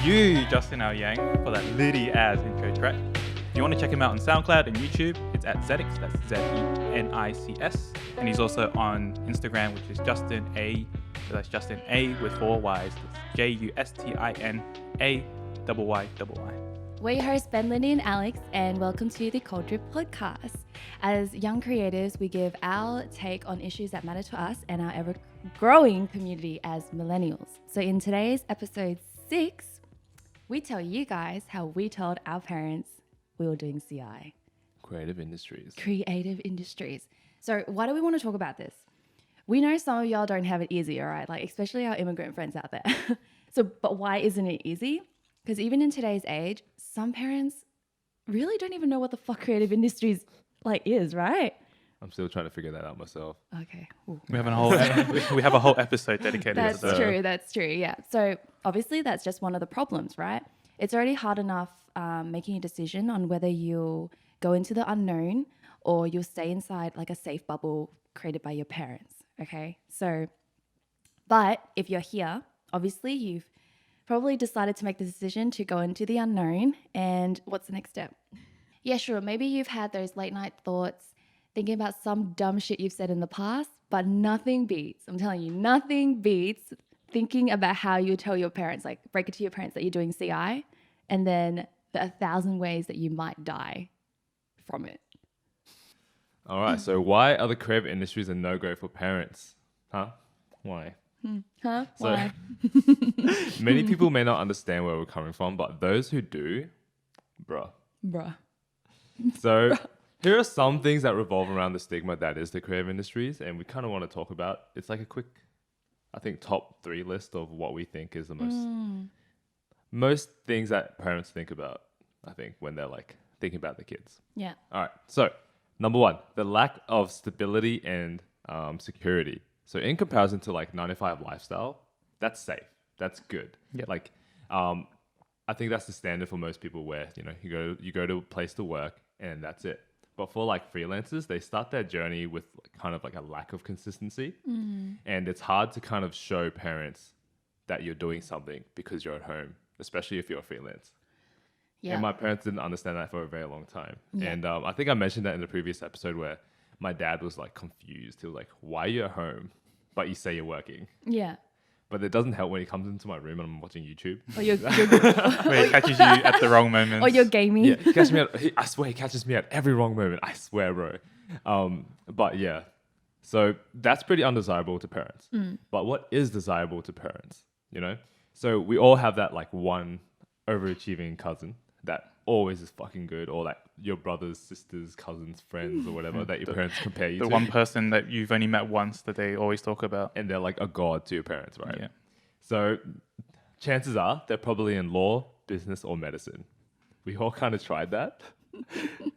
you, Justin Al Yang, for that litty ass intro track. If you want to check him out on SoundCloud and YouTube, it's at Zenics, that's Zenics. And he's also on Instagram, which is Justin A. So that's Justin A with 4 Ys. It's JUSTINA YYY. We're your hosts, Ben, Lindy, and Alex, and welcome to the Cold Drip Podcast. As young creators, we give our take on issues that matter to us and our ever-growing community as millennials. So in today's episode 6, we tell you guys how we told our parents we were doing CI. Creative industries. So why do we want to talk about this? We know some of y'all don't have it easy, all right? Like, especially our immigrant friends out there. But why isn't it easy? Because even in today's age, some parents really don't even know what the fuck creative industries is, right? I'm still trying to figure that out myself. Okay. Ooh. We have a whole episode dedicated to that. That's true. Yeah. So obviously that's just one of the problems, right? It's already hard enough making a decision on whether you'll go into the unknown or you'll stay inside like a safe bubble created by your parents. Okay. So, but if you're here, obviously you've probably decided to make the decision to go into the unknown. And what's the next step? Yeah, sure. Maybe you've had those late night thoughts thinking about some dumb shit you've said in the past, but nothing beats, I'm telling you, nothing beats thinking about how you tell your parents, like break it to your parents that you're doing CI, and then the 1,000 ways that you might die from it. All right. So why are the creative industries a no-go for parents? Huh? Why? Why? Many people may not understand where we're coming from, but those who do, bruh. So here are some things that revolve around the stigma that is the creative industries, and we kind of want to talk about. It's like a quick, I think, top 3 list of what we think is the most things that parents think about, I think, when they're like thinking about the kids. Yeah. All right. So number 1, the lack of stability and security. So in comparison to like 9-to-5 lifestyle, that's safe. That's good. Yep. Like, I think that's the standard for most people where, you go to a place to work and that's it. But for like freelancers, they start their journey with kind of like a lack of consistency. And it's hard to kind of show parents that you're doing something because you're at home, especially if you're freelance. Yeah. And my parents didn't understand that for a very long time. Yeah. And I think I mentioned that in the previous episode where my dad was like confused. He was like, why are you at home, but you say you're working? Yeah. But it doesn't help when he comes into my room and I'm watching YouTube. Or you're Where he catches you at the wrong moment. Or you're gaming. Yeah, he catches me I swear he catches me at every wrong moment. I swear, bro. But yeah, so that's pretty undesirable to parents. But what is desirable to parents, So we all have that like one overachieving cousin that always is fucking good, or like your brothers, sisters, cousins, friends, or whatever that your parents compare you to. The one person that you've only met once that they always talk about. And they're like a god to your parents, right? Yeah. So chances are they're probably in law, business, or medicine. We all kind of tried that,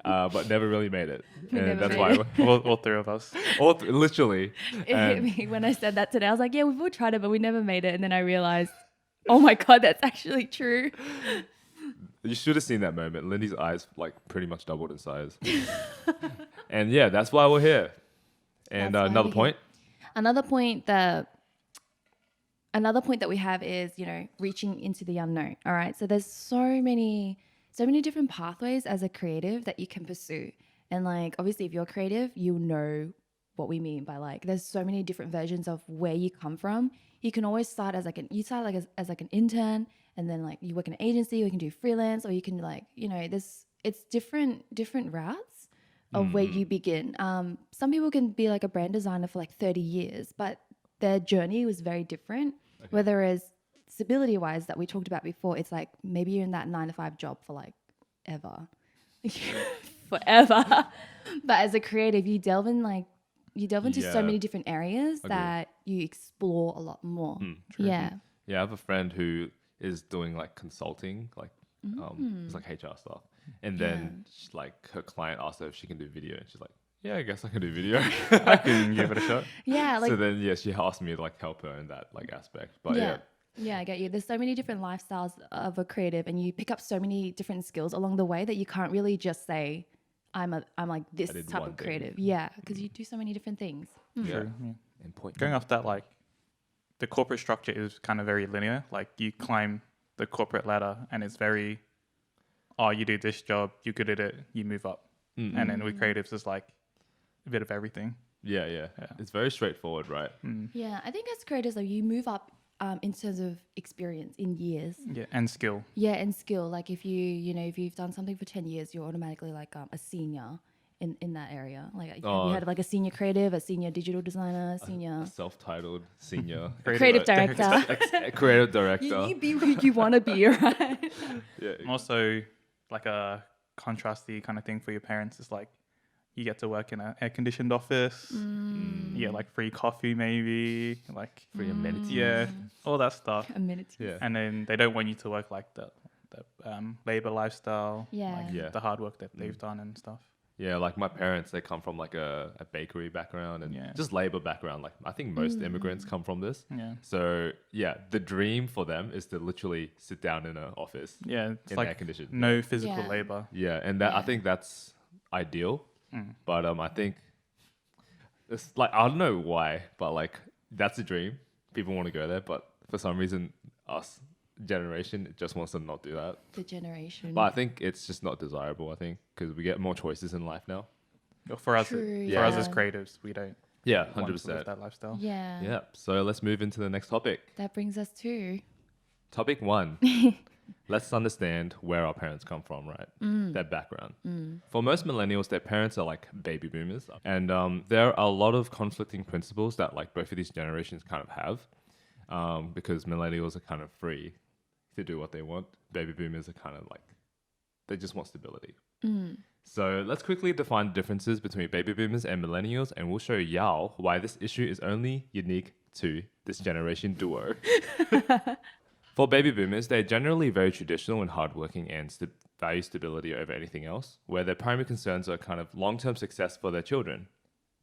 but never really made it. And that's why all 3 of us. Literally. It hit me when I said that today. I was like, yeah, we've all tried it, but we never made it. And then I realized, oh my God, that's actually true. You should have seen that moment. Lindy's eyes like pretty much doubled in size. And yeah, that's why we're here. And another point that we have is, reaching into the unknown. All right. So there's so many different pathways as a creative that you can pursue. And like, obviously if you're creative, you'll know what we mean by like, there's so many different versions of where you come from. You can always start as as an intern, and then like you work in an agency, or you can do freelance, or you can like, it's different routes of where you begin. Some people can be like a brand designer for like 30 years, but their journey was very different. Okay. Whereas stability wise that we talked about before, it's like maybe you're in that 9-to-5 job for like ever. Forever. But as a creative, you delve into so many different areas that you explore a lot more. Yeah. Yeah, I have a friend who is doing like consulting, like it's like HR stuff. And then her client asked her if she can do video, and she's like, yeah, I guess I can do video. I can give it a shot. Yeah. So then she asked me to like help her in that like aspect. But yeah, I get you. There's so many different lifestyles of a creative, and you pick up so many different skills along the way that you can't really just say, I'm like this type of creative. Yeah, because you do so many different things. True. Yeah. Important. Going off that, like the corporate structure is kind of very linear. Like you climb the corporate ladder, and it's very, oh, you do this job, you're good at it, you move up. And then with creatives, it's like a bit of everything. Yeah. It's very straightforward, right? Yeah, I think as creators, though, you move up in terms of experience in years. Yeah, and skill. Yeah, and skill. Like if if you've done something for 10 years, you're automatically like a senior in that area. Like have you had like a senior creative, a senior digital designer, senior... A self-titled senior creative director. creative director. You be who you want to be, right? Yeah. Also, like a contrasty kind of thing for your parents is like, you get to work in an air-conditioned office. You get like free coffee, maybe, like Free amenities. yeah, all that stuff. Amenities. Yeah. And then they don't want you to work like the labor lifestyle, Yeah. like Yeah. the hard work that they've done and stuff. Yeah, like my parents, they come from like a bakery background and Yeah. just labor background. Like I think most immigrants come from this. Yeah. So yeah, the dream for them is to literally sit down in an office. Yeah, it's In like air-conditioned. no physical Yeah. labor. Yeah, and that I Yeah. think that's ideal. But I think it's like I don't know why, but like that's a dream. People want to go there, but for some reason, us generation just wants to not do that. The generation. But I think it's just not desirable. I think because we get more choices in life now. For us, True, for us as yeah. creatives, we don't Yeah, want to 100%. live that lifestyle. yeah. Yeah. So let's move into the next topic. That brings us to... Topic 1. Let's understand where our parents come from, right? Their background. For most millennials, their parents are like baby boomers. And there are a lot of conflicting principles that like both of these generations kind of have because millennials are kind of free to do what they want. Baby boomers are kind of like, they just want stability. So let's quickly define the differences between baby boomers and millennials, and we'll show Yao why this issue is only unique to this generation duo. For baby boomers, they're generally very traditional and hardworking and value stability over anything else, where their primary concerns are kind of long-term success for their children.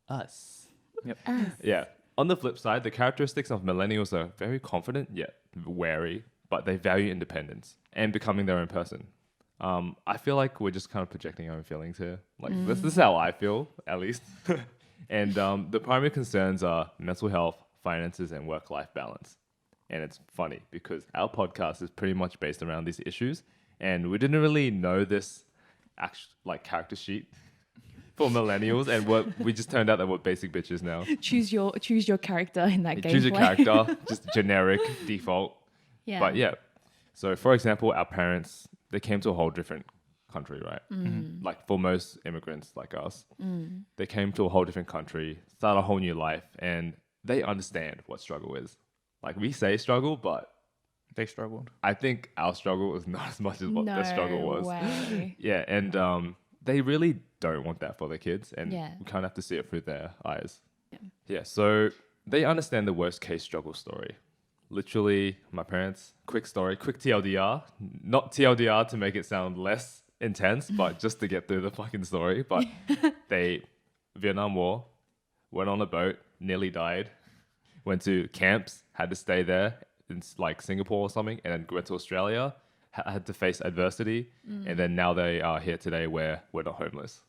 Us. Yep. Yeah. On the flip side, the characteristics of millennials are very confident yet wary, but they value independence and becoming their own person. I feel like we're just kind of projecting our own feelings here. Like this is how I feel, at least. And the primary concerns are mental health, finances, and work-life balance. And it's funny because our podcast is pretty much based around these issues, and we didn't really know this character sheet for millennials, and we just turned out that we're basic bitches now. Choose your character in that game. Choose your character, just generic default. Yeah. But yeah, so for example, our parents, they came to a whole different country, right? Like for most immigrants like us, they came to a whole different country, start a whole new life, and they understand what struggle is. Like we say struggle, but They struggled. I think our struggle was not as much as what their struggle was. Way. Yeah, and they really don't want that for their kids, and Yeah. we kind of have to see it through their eyes. Yeah. Yeah, so they understand the worst case struggle story. Literally, my parents, quick story, quick TLDR. Not TLDR to make it sound less intense, but just to get through the fucking story. But Vietnam War, went on a boat, nearly died, went to camps, had to stay there in like Singapore or something, and then went to Australia, had to face adversity, and then now they are here today where we're not homeless,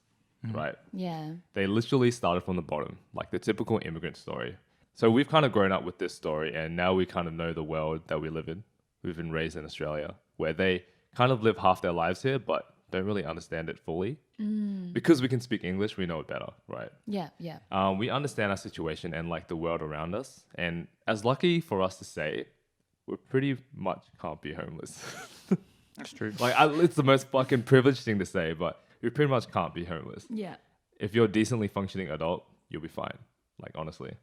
right? Yeah. They literally started from the bottom, like the typical immigrant story. So we've kind of grown up with this story, and now we kind of know the world that we live in. We've been raised in Australia, where they kind of live half their lives here, but don't really understand it fully. Because we can speak English, we know it better, right? Yeah. Yeah. We understand our situation and like the world around us. And as lucky for us to say, we pretty much can't be homeless. That's true. Like it's the most fucking privileged thing to say, but we pretty much can't be homeless. Yeah. If you're a decently functioning adult, you'll be fine. Like honestly.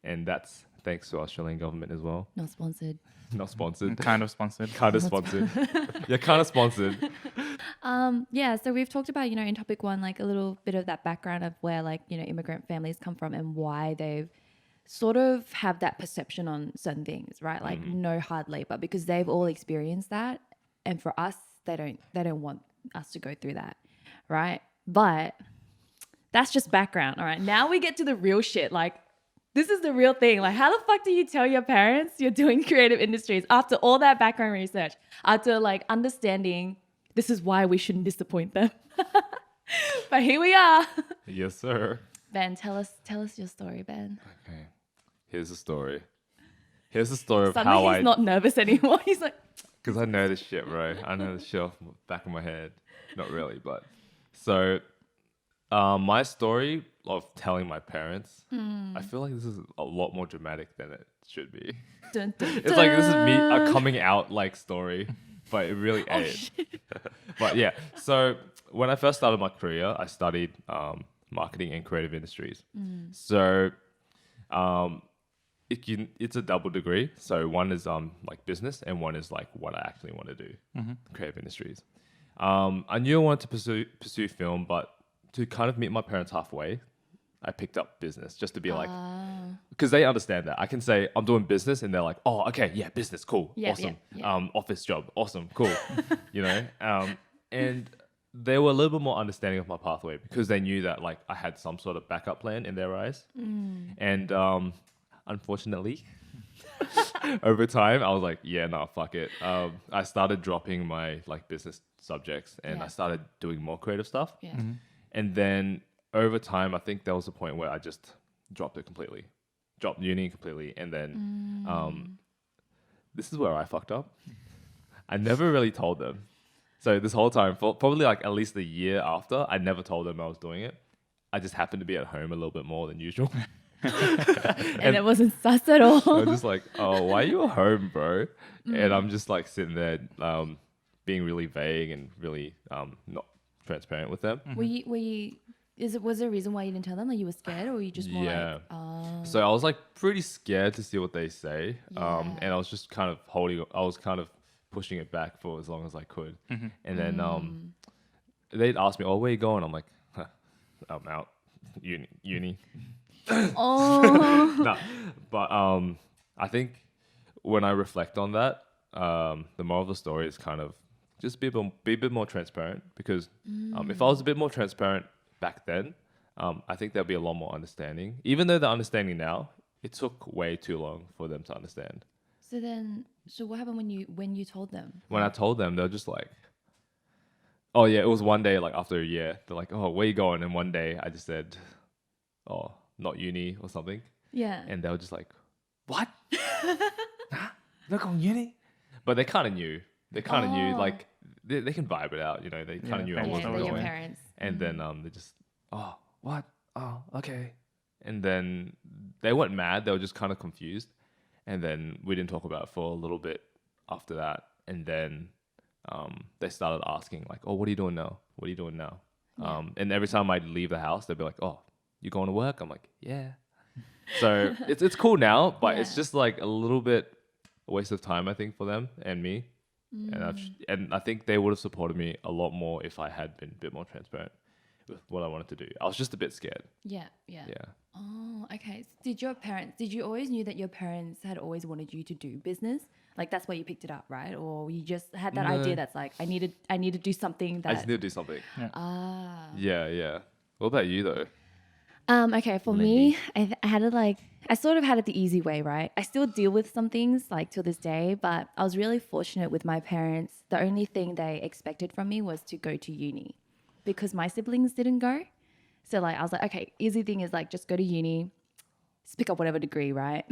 And that's thanks to our Australian government as well. Not sponsored. Not sponsored. Kind of sponsored. Kind of sponsored. Yeah, kind of sponsored. Yeah, so we've talked about, in topic 1, like a little bit of that background of where like, immigrant families come from and why they've sort of have that perception on certain things, right? Like no hard labor, because they've all experienced that. And for us, they don't want us to go through that, right? But that's just background, all right? Now we get to the real shit. Like, this is the real thing. Like, how the fuck do you tell your parents you're doing creative industries after all that background research, after like understanding this is why we shouldn't disappoint them? But here we are. Yes, sir. Ben, tell us your story, Ben. Okay. Here's the story. Here's the story of Suddenly how he's not nervous anymore. He's like, Because I know this shit, bro. I know this shit off the back of my head. Not really, but so my story of telling my parents, I feel like this is a lot more dramatic than it should be. Dun, dun, It's like this is me a dun. coming out like story, but it really Oh, ain't. shit. But yeah, so when I first started my career, I studied marketing and creative industries. So it's a double degree. So one is like business, and one is like what I actually want to do, creative industries. I knew I wanted to pursue film, but to kind of meet my parents halfway, I picked up business just to be like, because they understand that I can say I'm doing business, and they're like, oh, okay, yeah, business, cool, Yeah, awesome. yeah. Office job, awesome, cool, you know. And they were a little bit more understanding of my pathway because they knew that like I had some sort of backup plan in their eyes. And unfortunately, over time, I was like, yeah, no, fuck it. I started dropping my like business subjects, and Yeah. I started doing more creative stuff. Yeah. And then over time, I think there was a point where I just dropped it completely, dropped uni completely. And then this is where I fucked up. I never really told them. So this whole time, for probably like at least a year after, I never told them I was doing it. I just happened to be at home a little bit more than usual. And it wasn't sus at all. I'm just like, oh, why are you at home, bro? And I'm just like sitting there being really vague and really not transparent with them. Were you, was there a reason why you didn't tell them? Like you were scared, or were you just more Yeah. like, oh, So I was like pretty scared to see what they say. Yeah. And I was just kind of pushing it back for as long as I could. And then they'd ask me, oh, where you going? I'm like, huh, I'm out. Uni. oh, No. But I think when I reflect on that, the moral of the story is kind of just be a bit more transparent, because if I was a bit more transparent back then, I think there'll be a lot more understanding. Even though they're understanding now, it took way too long for them to understand. so what happened when you told them? When I told them, they're just like, oh yeah, it was one day, like after a year, they're like, oh, where you going? And one day I just said, oh, not uni or something. Yeah. And they were just like, what? Huh? You're not going uni? But they kind of knew. They kind of knew, like, they can vibe it out, you know. They kind of knew I parents wasn't they're your going. parents. And then they just, oh, what? Oh, okay. And then they weren't mad. They were just kind of confused. And then we didn't talk about it for a little bit after that. And then they started asking, like, oh, what are you doing now? What are you doing now? And every time I'd leave the house, they'd be like, oh, you going to work? I'm like, yeah. So it's cool now, but it's Yeah. just like a little bit a waste of time, I think, for them and me. And I think they would have supported me a lot more if I had been a bit more transparent with what I wanted to do. I was just a bit scared. Yeah, yeah. Yeah. Oh, okay. So did you always knew that your parents had always wanted you to do business? Like that's why you picked it up, right? Or you just had that No. idea that's like, I need to do something I just that, need to do something. ah. Yeah. What about you though? Okay, for me, I had it like, I sort of had it the easy way, right? I still deal with some things like till this day, but I was really fortunate with my parents. The only thing they expected from me was to go to uni because my siblings didn't go. So like, I was like, okay, easy thing is like, just go to uni, just pick up whatever degree, right?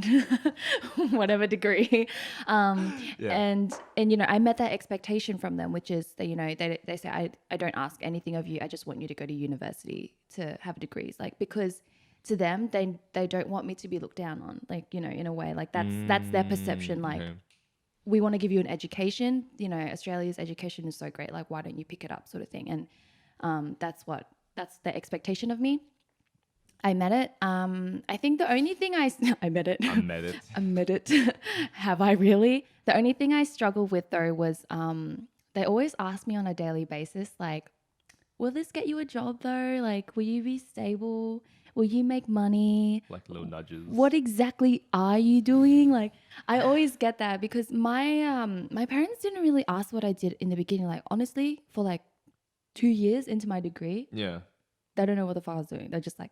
Whatever degree. And you know, I met that expectation from them, which is that, you know, they say, I don't ask anything of you. I just want you to go to university to have degrees. Like, because to them, they don't want me to be looked down on, like, you know, in a way, like that's their perception. Like, Okay. we want to give you an education, you know, Australia's education is so great. Like, why don't you pick it up, sort of thing. And that's the expectation of me. I met it. I think the only thing I met it. I met it. I met it. Have I really? The only thing I struggled with though was they always ask me on a daily basis, like, will this get you a job though? Like, will you be stable? Will you make money? Like little nudges. What exactly are you doing? Like, I always get that because my parents didn't really ask what I did in the beginning. Like, honestly, for like 2 years into my degree, Yeah. they don't know what the fuck I was doing. They're just like,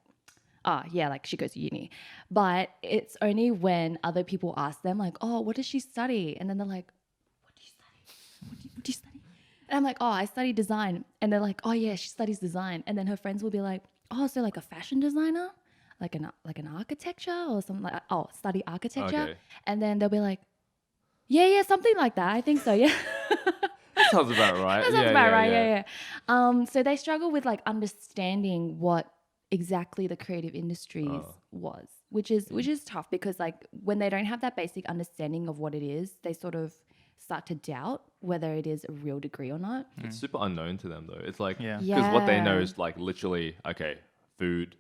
yeah, like she goes to uni. But it's only when other people ask them, like, oh, what does she study? And then they're like, what do you study? What do you study? And I'm like, oh, I study design. And they're like, oh yeah, she studies design. And then her friends will be like, oh, so like a fashion designer, like an architecture or something like, oh, study architecture. Okay. And then they'll be like, Yeah, something like that. I think so. Yeah. Sounds about right. That sounds about right. Yeah. So they struggle with like understanding what exactly the creative industries was, which is tough because like when they don't have that basic understanding of what it is, they sort of start to doubt whether it is a real degree or not. It's super unknown to them though. It's like Yeah. because what they know Yeah. is like literally okay, food,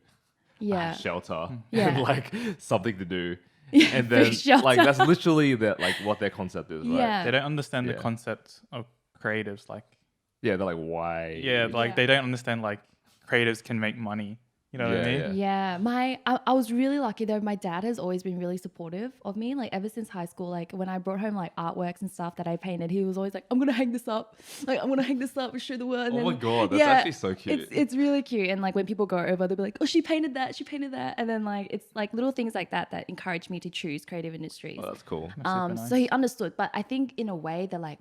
Yeah. shelter, Yeah. and like something to do, Yeah, and then food, shelter. like that's literally that like what their concept is, right? Yeah. They don't understand the Yeah. concept of creatives. Like, Yeah, they're like why? yeah, like Yeah. they don't understand like creatives can make money. You know what I Yeah, mean? yeah. Yeah, I was really lucky though. My dad has always been really supportive of me. Like ever since high school, like when I brought home like artworks and stuff that I painted, he was always like, "I'm gonna hang this up. Like I'm gonna hang this up and show the world." And Oh my then- god, that's actually so cute. It's really cute. And like when people go over, they'll be like, "Oh, she painted that. She painted that." And then like it's like little things like that that encourage me to choose creative industries. Oh, that's cool. That's super nice. So he understood, but I think in a way they're like,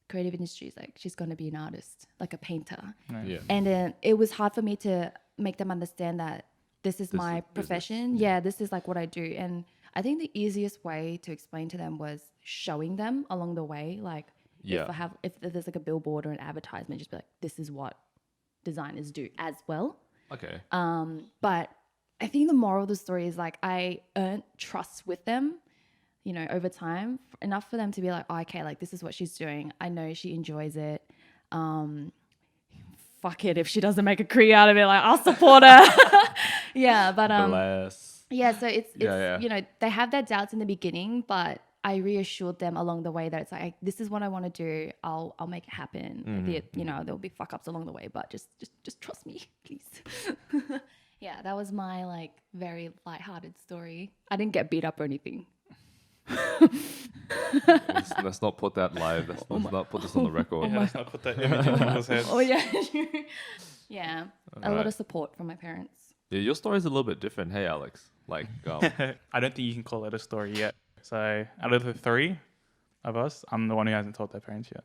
creative industries, like she's gonna be an artist, like a painter. Yeah. And then it was hard for me to make them understand that this is my is business, profession. Yeah, this is like what I do. And I think the easiest way to explain to them was showing them along the way. Like Yeah. if there's like a billboard or an advertisement, just be like, this is what designers do as well. Okay. But I think the moral of the story is like I earned trust with them, you know, over time, enough for them to be like, oh, okay, like this is what she's doing. I know she enjoys it. Fuck it, if she doesn't make a career out of it, like I'll support her. Yeah, but Bless. yeah, so it's Yeah. you know, they have their doubts in the beginning, but I reassured them along the way that it's like this is what I want to do. I'll make it happen. You know, there'll be fuck ups along the way, but just trust me, please. Yeah, that was my like very lighthearted story. I didn't get beat up or anything. Let's not put that live. Let's not put this on the record. Yeah, let's not put that image in people's heads. Oh yeah, yeah. A lot Alright. of support from my parents. Yeah, your story is a little bit different. Hey, Alex. Like, I don't think you can call it a story yet. So out of the three of us, I'm the one who hasn't told their parents yet.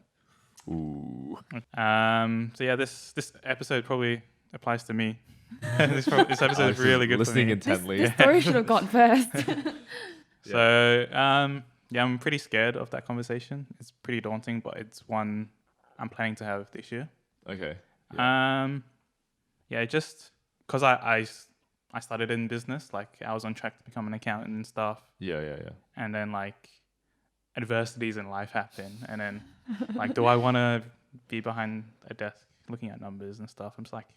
ooh. So yeah, this episode probably applies to me. this episode is Alex really good listening for me. intently. This story should have gone first. So yeah, I'm pretty scared of that conversation. It's pretty daunting, but it's one I'm planning to have this year. Okay. Yeah, just because I started in business, like I was on track to become an accountant and stuff, Yeah. and then like adversities in life happen, and then like, do I want to be behind a desk looking at numbers and stuff? I'm just like,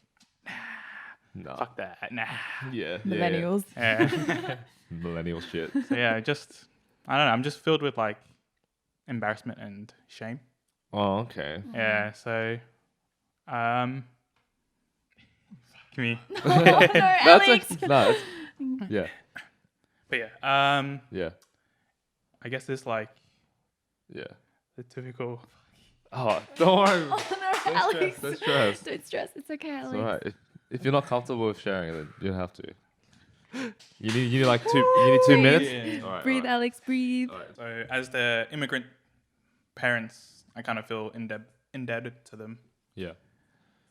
No. fuck that, nah. Yeah. Millennials. Yeah. Millennial shit. So yeah, I don't know. I'm just filled with like embarrassment and shame. Oh, okay. Yeah. So, fuck me. Oh, no, Alex. No, yeah. But yeah. Yeah. I guess it's like Yeah. the typical. Oh, don't worry. Oh no, Alex. Don't stress. Don't stress. It's okay, Alex. It's all right. If you're not comfortable with sharing, then you don't have to. You need like two. You need 2 minutes. Yeah. All right. Breathe, all right. Alex. Breathe. All right. So as the immigrant parents, I kind of feel indebted to them. Yeah.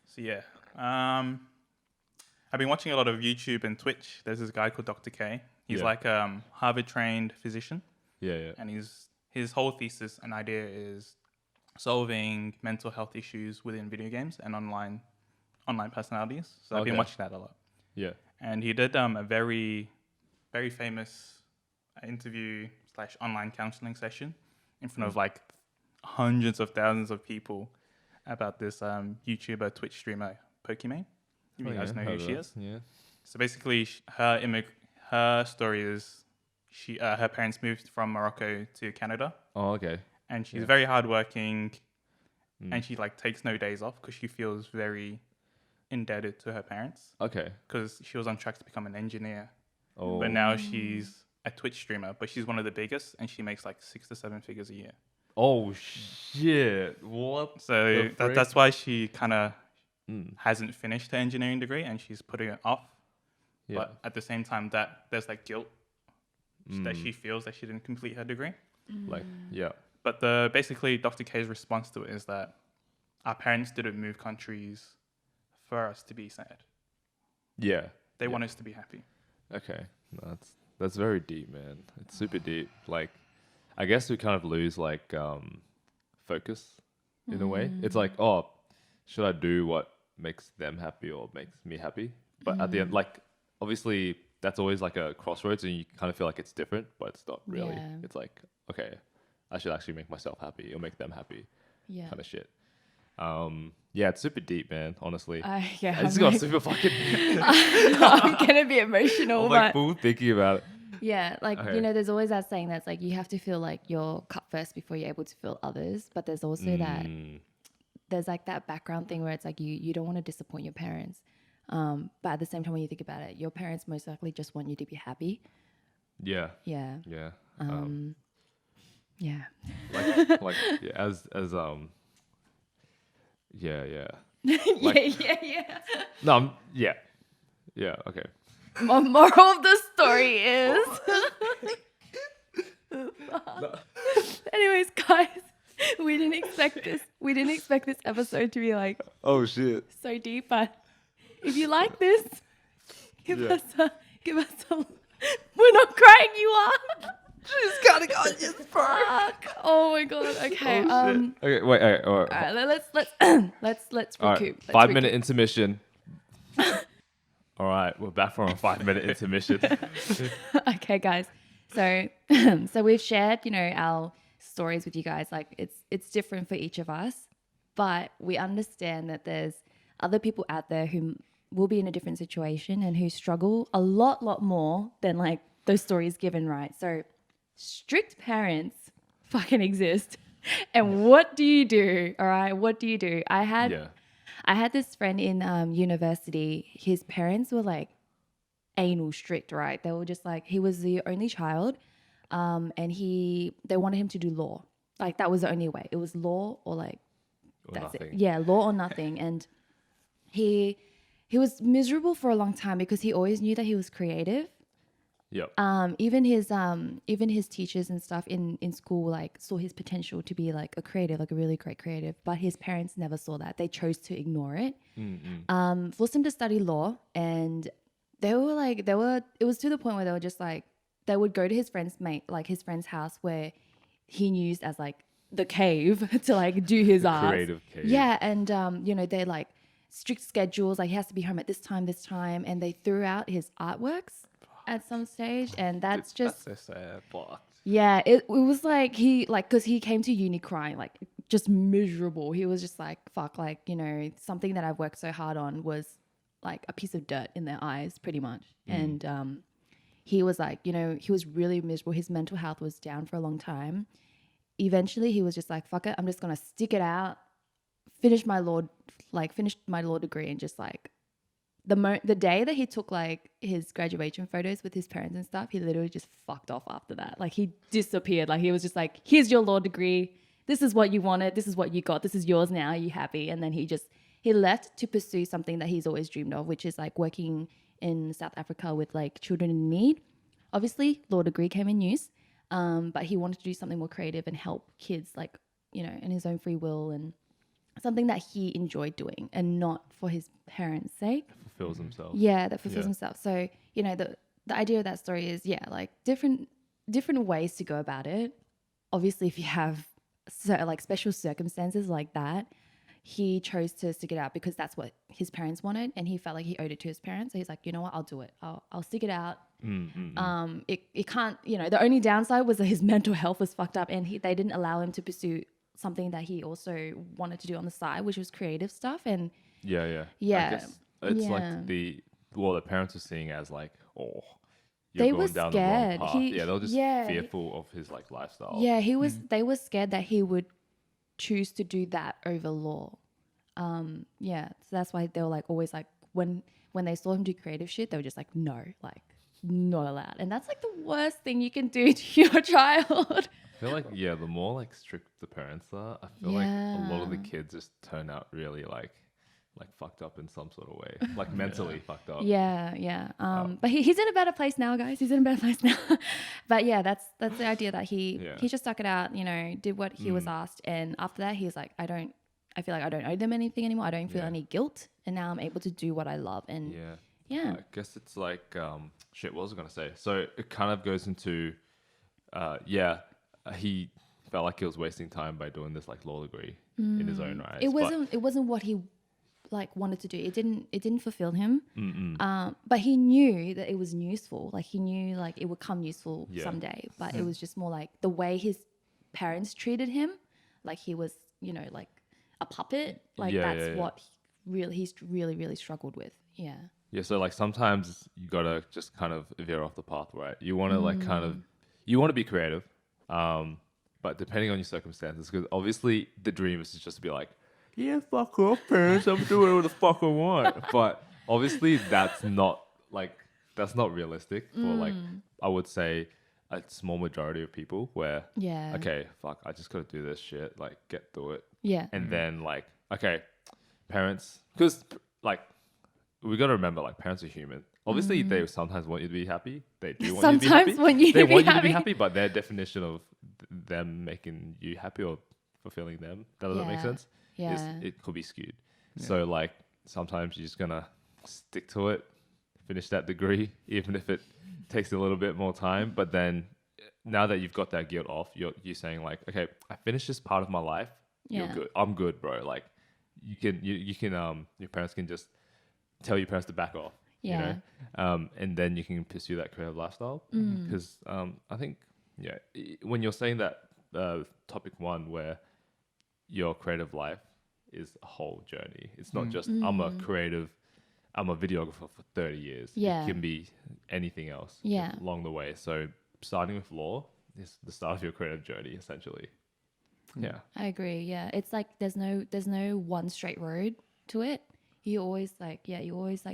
So yeah, I've been watching a lot of YouTube and Twitch. There's this guy called Dr. K. He's Yeah. like Harvard-trained physician, Yeah. and his whole thesis and idea is solving mental health issues within video games and online personalities. So I've been Okay. watching that a lot. Yeah. And he did a very, very famous interview / online counseling session in front of like hundreds of thousands of people about this YouTuber, Twitch streamer, Pokimane. You guys know who she is? Yeah. So basically, her story is her parents moved from Morocco to Canada, Oh, okay. and she's Yeah. very hardworking, and she like takes no days off because she feels very indebted to her parents Okay. because she was on track to become an engineer, Oh. but now she's a Twitch streamer, but she's one of the biggest, and she makes like 6 to 7 figures a year. Oh shit! What? So the frick? that's why she kind of Mm. hasn't finished her engineering degree, and she's putting it off. Yeah. But at the same time, there's like guilt that she feels that she didn't complete her degree. Like, yeah. But basically Dr. K's response to it is that our parents didn't move countries for us to be sad. Yeah. They Yeah. want us to be happy. Okay. No, that's very deep, man. It's super deep. Like, I guess we kind of lose like focus in a way. It's like, oh, should I do what makes them happy or makes me happy? But at the end, like obviously that's always like a crossroads, and you kind of feel like it's different, but it's not really. Yeah. It's like, okay, I should actually make myself happy or make them happy, Yeah. kind of shit. Yeah, it's super deep, man. Honestly, Yeah. I just I'm got like- super fucking. I'm gonna be emotional, I'm but like full thinking about it. yeah, like Okay. you know, there's always that saying that's like you have to feel like your cup first before you're able to feel others. But there's also that there's like that background thing where it's like you don't want to disappoint your parents. But at the same time, when you think about it, your parents most likely just want you to be happy. Yeah, Yeah. yeah. Yeah. Like yeah, as yeah. yeah. No, yeah. Okay. Moral of the story is. Anyways, guys, we didn't expect this. We didn't expect this episode to be like Oh shit. so deep, but if you like this, give Yeah. us a. We're not crying. You are. She's gotta go. Yes, Fuck. Oh my god. Okay. Okay, wait. All All right. right. Let's All right. recoup. Let's 5 minute recoup. intermission. All right, we're back from a 5 minute intermission. Okay, guys. So so we've shared, you know, our stories with you guys. Like it's different for each of us, but we understand that there's other people out there who will be in a different situation and who struggle a lot more than like those stories given, right? So strict parents fucking exist. And what do you do? All right, what do you do? I had this friend in university. His parents were like anal strict, right? They were just like, he was the only child, and they wanted him to do law. Like that was the only way. It was law or like Or that's nothing. it. Yeah, law or nothing. And he was miserable for a long time because he always knew that he was creative. Yep. Even his teachers and stuff in school like saw his potential to be like a creative, like a really great creative, but his parents never saw that. They chose to ignore it. Forced him to study law, and it was to the point where they were just like, they would go to his friend's house where he used as like the cave to like do his art. Creative cave. Yeah, and you know, they're like strict schedules, like he has to be home at this time, and they threw out his artworks at some stage, and that's just so sad. Fuck. yeah, it was like because he came to uni crying, like just miserable. He was just like, fuck, like, you know, something that I've worked so hard on was like a piece of dirt in their eyes, pretty much. And he was like, you know, he was really miserable. His mental health was down for a long time. Eventually, he was just like, fuck it, I'm just gonna stick it out, finish my law degree, and just like the day that he took like his graduation photos with his parents and stuff, he literally just fucked off after that. Like he disappeared. Like he was just like, here's your law degree. This is what you wanted. This is what you got. This is yours now. Are you happy? And then he left to pursue something that he's always dreamed of, which is like working in South Africa with like children in need. Obviously, law degree came in use, but he wanted to do something more creative and help kids, like, you know, in his own free will, and something that he enjoyed doing and not for his parents' sake. Fulfills himself. Yeah, that fulfills Yeah. himself. So, you know, the idea of that story is, yeah, like different ways to go about it. Obviously, if you have like special circumstances like that, he chose to stick it out because that's what his parents wanted, and he felt like he owed it to his parents. So he's like, you know what, I'll do it. I'll stick it out. It can't, you know, the only downside was that his mental health was fucked up, and they didn't allow him to pursue something that he also wanted to do on the side, which was creative stuff. And Yeah. Yeah. I guess it's Yeah. like the parents were seeing as like, oh, you're They going were down scared. the wrong path. He- They were just yeah. fearful of his like lifestyle. yeah, they were scared that he would choose to do that over law. Yeah, so that's why they were like always like when they saw him do creative shit, they were just like, no, like not allowed. And that's like the worst thing you can do to your child. I feel like, the more like strict the parents are, I feel like a lot of the Yeah. kids just turn out really like fucked up in some sort of way, like mentally fucked up. Yeah. But he's in a better place now, guys. He's in a better place now. But yeah, that's the idea that he just stuck it out, you know, did what he was asked, and after that he was like, I feel like I don't owe them anything anymore. I don't feel any guilt, and now I'm able to do what I love. And yeah. I guess it's like, what was I going to say? So it kind of goes into, he felt like he was wasting time by doing this like law degree in his own right. It wasn't what he like wanted to do. It didn't fulfill him. But he knew that it was useful. Like he knew like it would come useful someday. But it was just more like the way his parents treated him, like he was, you know, like a puppet. Like what he's really struggled with. Yeah. Yeah, so like sometimes you gotta just kind of veer off the path, right? You want to like kind of, you want to be creative, but depending on your circumstances, because obviously the dream is just to be like, yeah, fuck off, parents, I'm doing what the fuck I want. But obviously that's not realistic for like, I would say a small majority of people where, okay, fuck, I just gotta do this shit, like get through it. Yeah. And then like, okay, parents, because like, we got to remember, like, parents are human. Obviously, they sometimes want you to be happy. They do want you to be happy. Sometimes want you they to be want you to happy. be happy, but their definition of them making you happy or fulfilling them, does that make sense? Yeah. It could be skewed. So, like, sometimes you're just going to stick to it, finish that degree, even if it takes a little bit more time. But then now that you've got that guilt off, you're saying, like, okay, I finished this part of my life. You're good. I'm good, bro. Like, you can, your parents can just tell your parents to back off, you know, and then you can pursue that creative lifestyle. Because I think, when you're saying that topic one, where your creative life is a whole journey, it's not just I'm a videographer for 30 years. Yeah. It can be anything else along the way. So starting with law is the start of your creative journey, essentially. Yeah. I agree. Yeah. It's like there's no one straight road to it. You always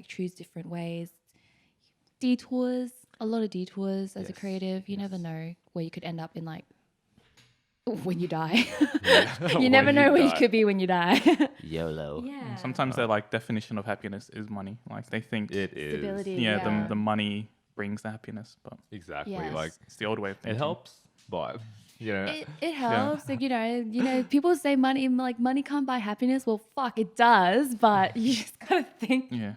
choose different ways. Detours, a lot of detours as a creative. You never know where you could end up in, like, when you die. You never know where you could be when you die. YOLO. Yeah. Sometimes their like definition of happiness is money. Like they think It is. Stability. the money brings the happiness, but Exactly. Yes. Like, it's the old way of thinking. it helps, but, you know. It helps. Like, you know, people say money can't buy happiness. Well, fuck, it does, but you just gotta think of you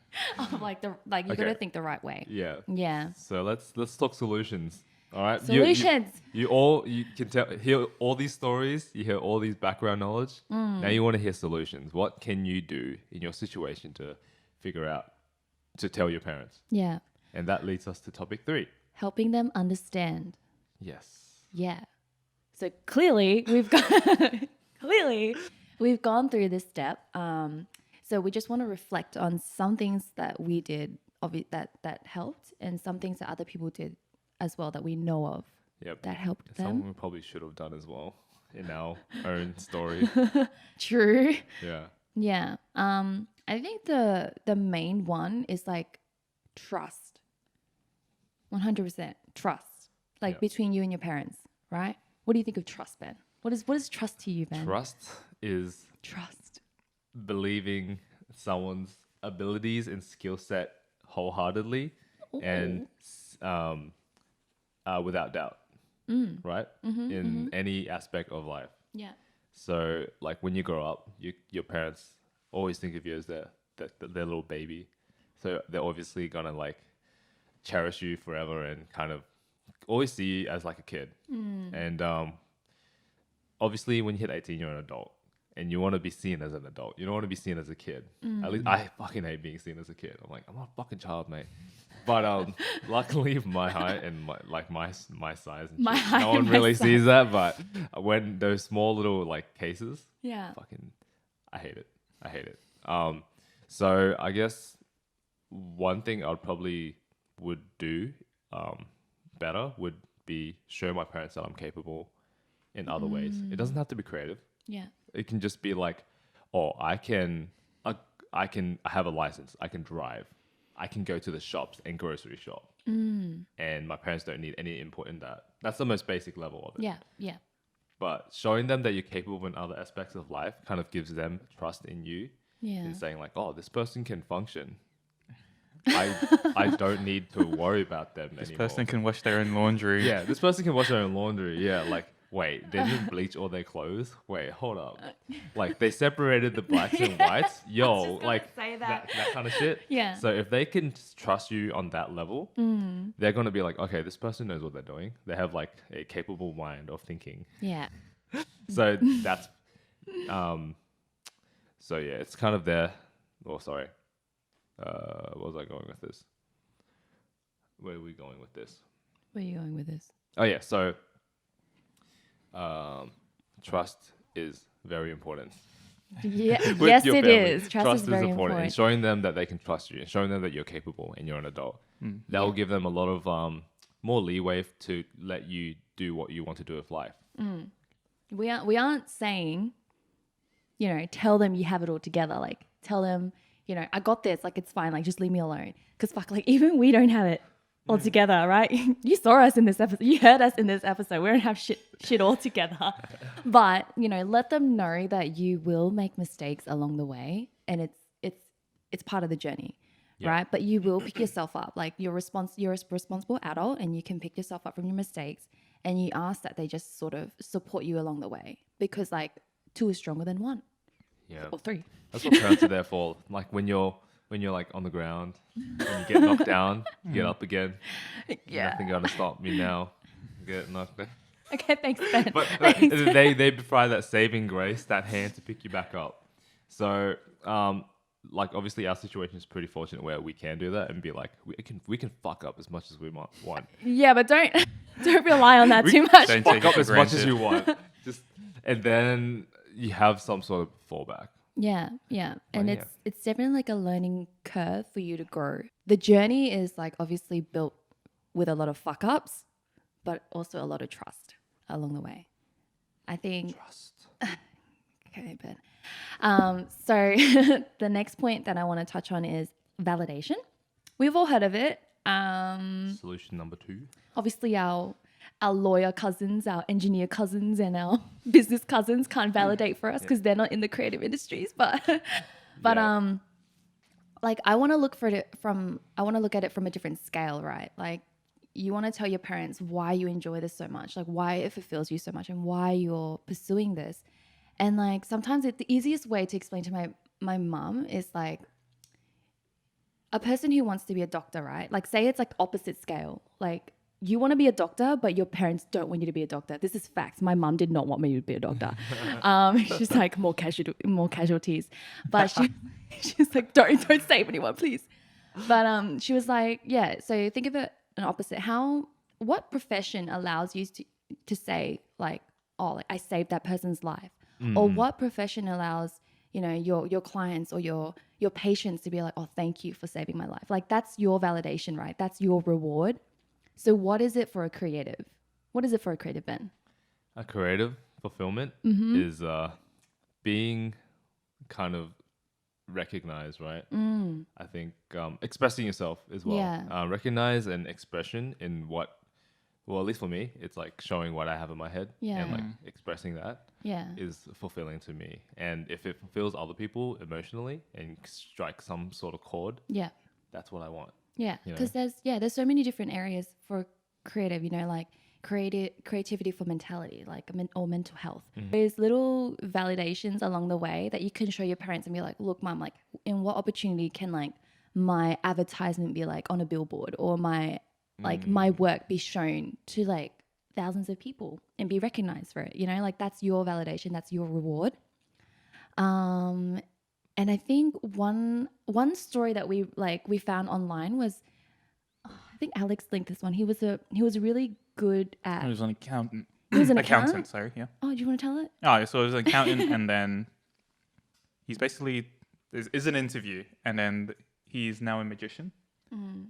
gotta think the right way. Yeah. Yeah. So let's talk solutions. All right. Solutions. You can hear all these stories. You hear all these background knowledge. Now you want to hear solutions. What can you do in your situation to figure out, to tell your parents? Yeah. And that leads us to topic 3. Helping them understand. Yes. Yeah. So clearly we've gone through this step. So we just want to reflect on some things that we did that helped, and some things that other people did as well that we know of. Yep. That helped them. Something we probably should have done as well in our own story. True. Yeah. Yeah. I think the main one is like trust. 100% trust. Like between you and your parents, right? What do you think of trust, Ben? What is trust to you, Ben? Trust is Trust. believing someone's abilities and skill set wholeheartedly and without doubt, right? In any aspect of life. Yeah. So, like, when you grow up, your parents always think of you as their little baby. So they're obviously gonna like cherish you forever and kind of always see you as like a kid. And obviously, when you hit 18, you're an adult, and you want to be seen as an adult. You don't want to be seen as a kid. At least I fucking hate being seen as a kid. I'm like, I'm not a fucking child, mate. But luckily, my height and my size, and My shit, height no one and my really size. sees that. But when those small little like cases, Yeah. fucking, I hate it. So I guess one thing I'd probably would do better would be show my parents that I'm capable in other ways. It doesn't have to be creative. Yeah. It can just be like, oh, I have a license. I can drive. I can go to the shops and grocery shop. And my parents don't need any input in that. That's the most basic level of it. Yeah. Yeah. But showing them that you're capable in other aspects of life kind of gives them trust in you. Yeah. And saying like, oh, this person can function. I don't need to worry about them This anymore. person can wash their own laundry. Yeah, this person can wash their own laundry. Yeah, like wait, they didn't bleach all their clothes? Wait, hold up. Like, they separated the blacks and whites? Yo, like, say that kind of shit. Yeah. So if they can trust you on that level, they're going to be like, okay, this person knows what they're doing. They have, like, a capable mind of thinking. Yeah. So that's... So, yeah, it's kind of there. Oh, sorry. Where was I going with this? Where are we going with this? Where are you going with this? Oh, yeah. So, trust is very important. Yeah. With Yes, your it family. is. Trust is very important. And showing them that they can trust you and showing them that you're capable and you're an adult. That will give them a lot of more leeway to let you do what you want to do with life. We aren't saying, you know, tell them you have it all together. Like, tell them, you know, I got this. Like, it's fine. Like, just leave me alone. Because fuck, like, even we don't have it all together, right? You saw us in this episode. You heard us in this episode. We don't have shit all together. But, you know, let them know that you will make mistakes along the way, and it's part of the journey, right? But you will pick yourself up. Like, you're a responsible adult, and you can pick yourself up from your mistakes. And you ask that they just sort of support you along the way, because like 2 is stronger than 1. Yeah. Or 3. That's what parents are there for. Like when you're like on the ground and you get knocked down, you get up again. Yeah. Nothing gonna stop me now. Get knocked down. Okay, thanks, Ben. But they provide that saving grace, that hand to pick you back up. So like obviously our situation is pretty fortunate where we can do that and be like we can fuck up as much as we want. Yeah, but don't rely on that too much. Don't Fuck take up it as for much as granted. you want. And then you have some sort of fallback. Yeah. And yeah. it's definitely like a learning curve for you to grow. The journey is like obviously built with a lot of fuck ups, but also a lot of trust along the way. I think Trust. okay, Ben. So the next point that I want to touch on is validation. We've all heard of it. Solution number 2. Obviously our lawyer cousins, our engineer cousins, and our business cousins can't validate for us because they're not in the creative industries. But Yeah. like I want to look at it from a different scale, right? Like you want to tell your parents why you enjoy this so much, like why it fulfills you so much, and why you're pursuing this. And like sometimes the easiest way to explain to my mum is like a person who wants to be a doctor, right? Like say it's like opposite scale. Like you want to be a doctor, but your parents don't want you to be a doctor. This is facts. My mum did not want me to be a doctor. She's like more casualties. But she's like, don't save anyone, please. But she was like, yeah. So think of it an opposite. What profession allows you to say like, oh, like I saved that person's life, or what profession allows your clients or your patients to be like, oh, thank you for saving my life. Like that's your validation, right? That's your reward. So what is it for a creative? What is it for a creative, Ben? A creative fulfillment is being kind of recognized, right? I think expressing yourself as well. Yeah. Recognize and expression in what, well, at least for me, it's like showing what I have in my head and like expressing that is fulfilling to me. And if it fulfills other people emotionally and strikes some sort of chord, that's what I want. Yeah, because there's so many different areas for creative, like creativity for mentality, like or mental health. There's little validations along the way that you can show your parents and be like, look, mom, like in what opportunity can like my advertisement be like on a billboard, or my my work be shown to like thousands of people and be recognized for it, like that's your validation, that's your reward. And I think one story that we found online was, I think Alex linked this one. He was really good at. He was an accountant. He was an accountant. Sorry, yeah. Oh, do you want to tell it? Oh, so he was an accountant, and then he's basically is an interview, and then he's now a magician.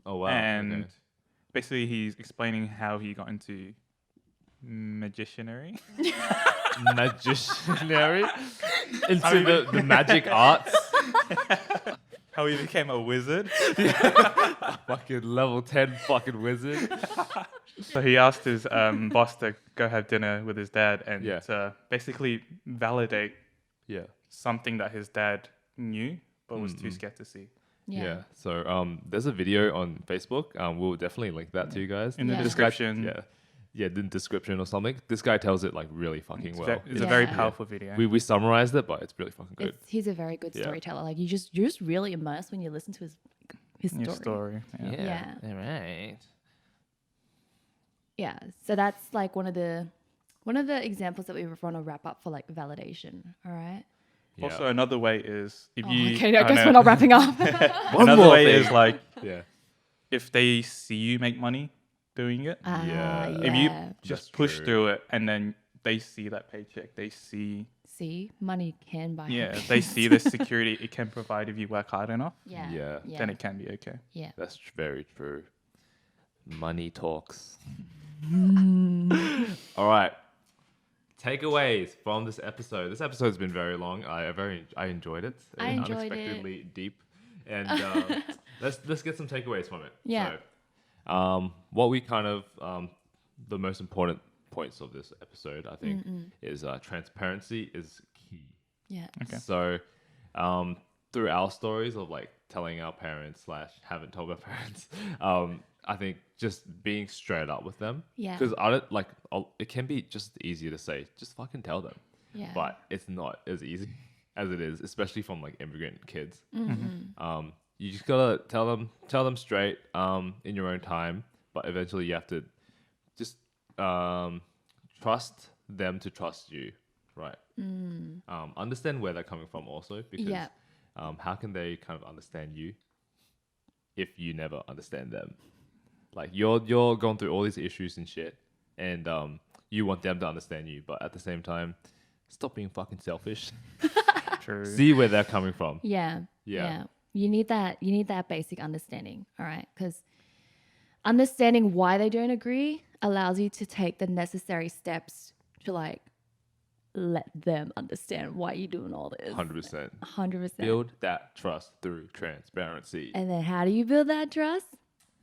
Oh wow! And basically, he's explaining how he got into magicianary. Magicianary into the magic arts. How he became a wizard. Fucking level 10 fucking wizard. So he asked his boss to go have dinner with his dad and to basically validate something that his dad knew but was too scared to see. Yeah. So there's a video on Facebook. We'll definitely link that to you guys In the description. the description or something. This guy tells it like really fucking well. It's a very Yeah. powerful video. We summarized it, but it's really fucking good. He's a very good Yeah. storyteller. Like you're just really immersed when you listen to his story. Your story. Yeah. Yeah. All right. Yeah. So that's like one of the examples that we want to wrap up for like validation. All right. Also, another way is if Oh, you. okay, I don't guess know. we're not wrapping up. Another more way thing. is like Yeah. if they see you make money doing it, Yeah. if you Yeah. just That's push true. through it and then they see that paycheck, they see, See, money can buy. yeah, happiness. they see the security it can provide if you work hard enough, Yeah. Yeah. Yeah. then it can be okay. yeah. That's very true. Money talks. All right. Takeaways from this episode. This episode's been very long. I enjoyed it. I enjoyed it. Unexpectedly deep. And let's get some takeaways from it. Yeah. So, what we kind of the most important points of this episode, I think, is transparency is key. Yeah. Okay. So, through our stories of like telling our parents / haven't told our parents, I think just being straight up with them. Yeah. Because I don't like it can be just easier to say, just fucking tell them. Yeah. But it's not as easy as it is, especially from like immigrant kids. You just gotta tell them straight in your own time. But eventually, you have to just trust them to trust you, right? Understand where they're coming from also, because Yeah. how can they kind of understand you if you never understand them? Like you're going through all these issues and shit, and you want them to understand you, but at the same time, stop being fucking selfish. True. See where they're coming from. Yeah. Yeah. You need that basic understanding, all right? Because understanding why they don't agree allows you to take the necessary steps to like let them understand why you're doing all this. 100%. 100%. Build that trust through transparency. And then how do you build that trust?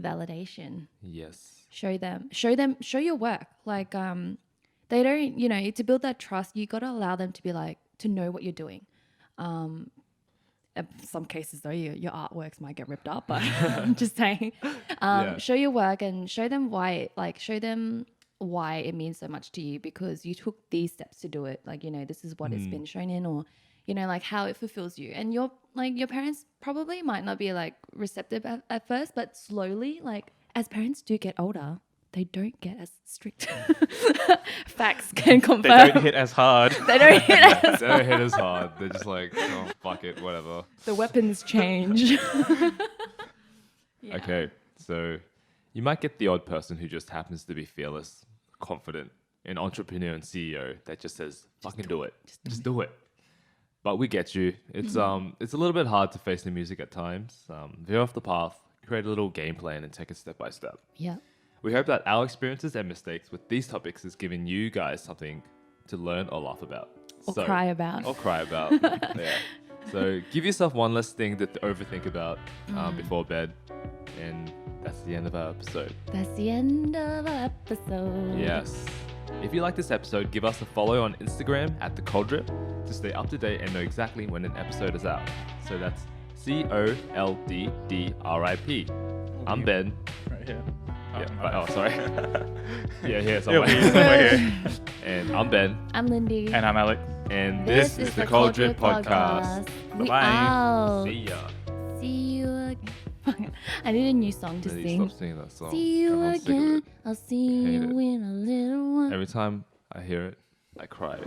Validation. Yes. Show your work. Like they don't, to build that trust, you got to allow them to be like, to know what you're doing. In some cases though, your artworks might get ripped up, but I'm just saying, Yeah. show your work and show them why it means so much to you because you took these steps to do it. Like, this is what it's been shown in, or, like how it fulfills you. And your parents probably might not be like receptive at first, but slowly, like as parents do get older, they don't get as strict. Facts can confirm. They don't hit as hard. They don't hit as They don't hit as hard. They're just like, oh, fuck it, whatever. the weapons change. Yeah. Okay, so you might get the odd person who just happens to be fearless, confident, an entrepreneur and CEO that just says, fucking do it. Just do it. But we get you. It's it's a little bit hard to face the music at times. Veer off the path, create a little game plan and take it step by step. Yeah. We hope that our experiences and mistakes with these topics has given you guys something to learn or laugh about. Or cry about. Or cry about. Yeah. So give yourself one less thing to overthink about before bed. And that's the end of our episode. That's the end of our episode. Yes. If you like this episode, give us a follow on Instagram at The Cold Drip to stay up to date and know exactly when an episode is out. So that's COLDDRIP. I'm Ben. Right here. Yeah, sorry. Yeah, here Yeah, somewhere. somewhere here. And I'm Ben. I'm Lindy. And I'm Alex. And this is the Cold Drip Podcast. We Bye-bye. out. See ya. See you again. I need a new song to Really sing. stop singing that song. See you Everyone's sick of again. it. I'll see Hate you it. in a little while. Every time I hear it, I cry.